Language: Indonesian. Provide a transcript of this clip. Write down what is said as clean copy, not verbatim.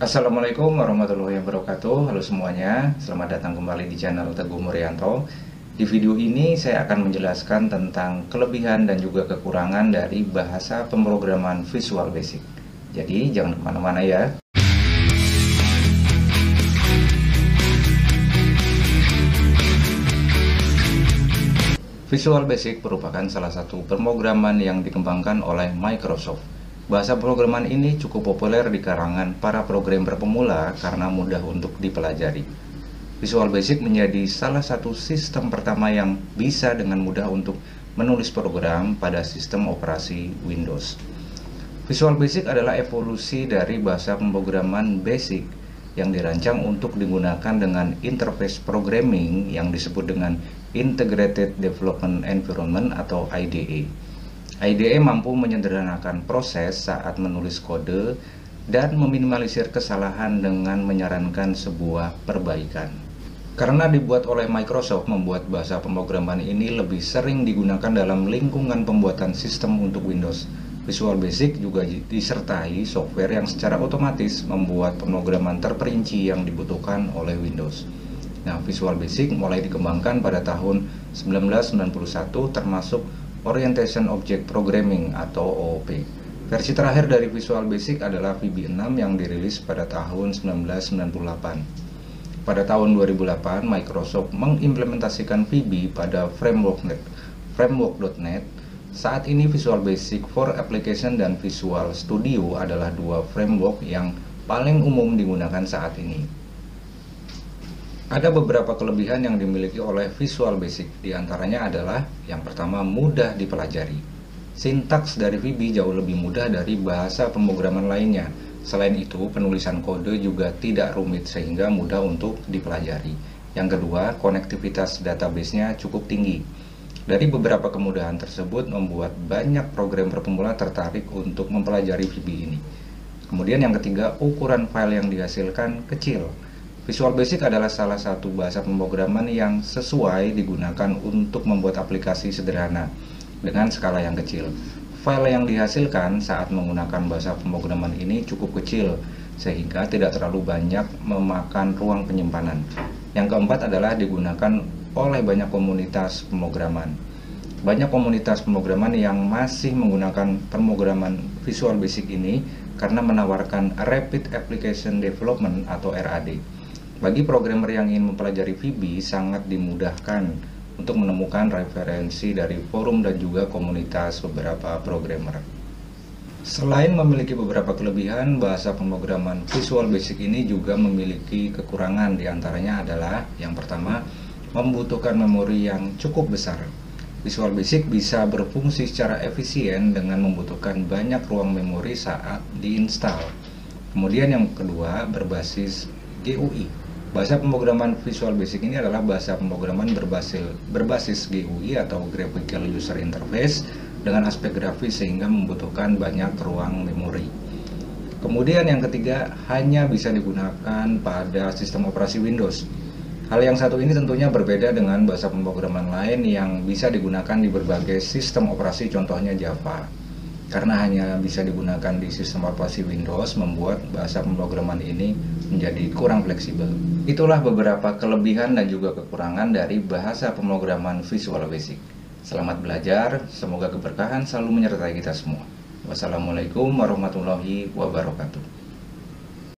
Assalamualaikum warahmatullahi wabarakatuh. Halo semuanya, selamat datang kembali di channel Teguh Murianto. Di video ini saya akan menjelaskan tentang kelebihan dan juga kekurangan dari bahasa pemrograman Visual Basic. Jadi jangan kemana-mana ya. Visual Basic merupakan salah satu pemrograman yang dikembangkan oleh Microsoft. Bahasa pemrograman ini cukup populer di kalangan para programmer pemula karena mudah untuk dipelajari. Visual Basic menjadi salah satu sistem pertama yang bisa dengan mudah untuk menulis program pada sistem operasi Windows. Visual Basic adalah evolusi dari bahasa pemrograman Basic yang dirancang untuk digunakan dengan interface programming yang disebut dengan Integrated Development Environment atau IDE. IDE mampu menyederhanakan proses saat menulis kode dan meminimalisir kesalahan dengan menyarankan sebuah perbaikan. Karena dibuat oleh Microsoft, membuat bahasa pemrograman ini lebih sering digunakan dalam lingkungan pembuatan sistem untuk Windows. Visual Basic juga disertai software yang secara otomatis membuat pemrograman terperinci yang dibutuhkan oleh Windows. Nah, Visual Basic mulai dikembangkan pada tahun 1991 termasuk Orientation Object Programming atau OOP. Versi terakhir dari Visual Basic adalah VB6 yang dirilis pada tahun 1998. Pada tahun 2008, Microsoft mengimplementasikan VB pada framework.NET. Saat ini Visual Basic for Application dan Visual Studio adalah dua framework yang paling umum digunakan saat ini. Ada beberapa kelebihan yang dimiliki oleh Visual Basic, diantaranya adalah yang pertama mudah dipelajari. Sintaks dari VB jauh lebih mudah dari bahasa pemrograman lainnya. Selain itu, penulisan kode juga tidak rumit sehingga mudah untuk dipelajari. Yang kedua, konektivitas database-nya cukup tinggi. Dari beberapa kemudahan tersebut membuat banyak programmer pemula tertarik untuk mempelajari VB ini. Kemudian yang ketiga, ukuran file yang dihasilkan kecil. Visual Basic adalah salah satu bahasa pemrograman yang sesuai digunakan untuk membuat aplikasi sederhana dengan skala yang kecil. File yang dihasilkan saat menggunakan bahasa pemrograman ini cukup kecil, sehingga tidak terlalu banyak memakan ruang penyimpanan. Yang keempat adalah digunakan oleh banyak komunitas pemrograman. Banyak komunitas pemrograman yang masih menggunakan pemrograman Visual Basic ini karena menawarkan Rapid Application Development atau RAD. Bagi programmer yang ingin mempelajari VB, sangat dimudahkan untuk menemukan referensi dari forum dan juga komunitas beberapa programmer. Selain memiliki beberapa kelebihan, bahasa pemrograman Visual Basic ini juga memiliki kekurangan. Diantaranya adalah yang pertama, membutuhkan memori yang cukup besar. Visual Basic bisa berfungsi secara efisien dengan membutuhkan banyak ruang memori saat diinstal. Kemudian yang kedua, berbasis GUI. Bahasa pemrograman Visual Basic ini adalah bahasa pemrograman berbasis GUI atau Graphical User Interface dengan aspek grafis sehingga membutuhkan banyak ruang memori. Kemudian yang ketiga, hanya bisa digunakan pada sistem operasi Windows. Hal yang satu ini tentunya berbeda dengan bahasa pemrograman lain yang bisa digunakan di berbagai sistem operasi, contohnya Java. Karena hanya bisa digunakan di sistem operasi Windows, membuat bahasa pemrograman ini menjadi kurang fleksibel. Itulah beberapa kelebihan dan juga kekurangan dari bahasa pemrograman Visual Basic. Selamat belajar, semoga keberkahan selalu menyertai kita semua. Wassalamualaikum warahmatullahi wabarakatuh.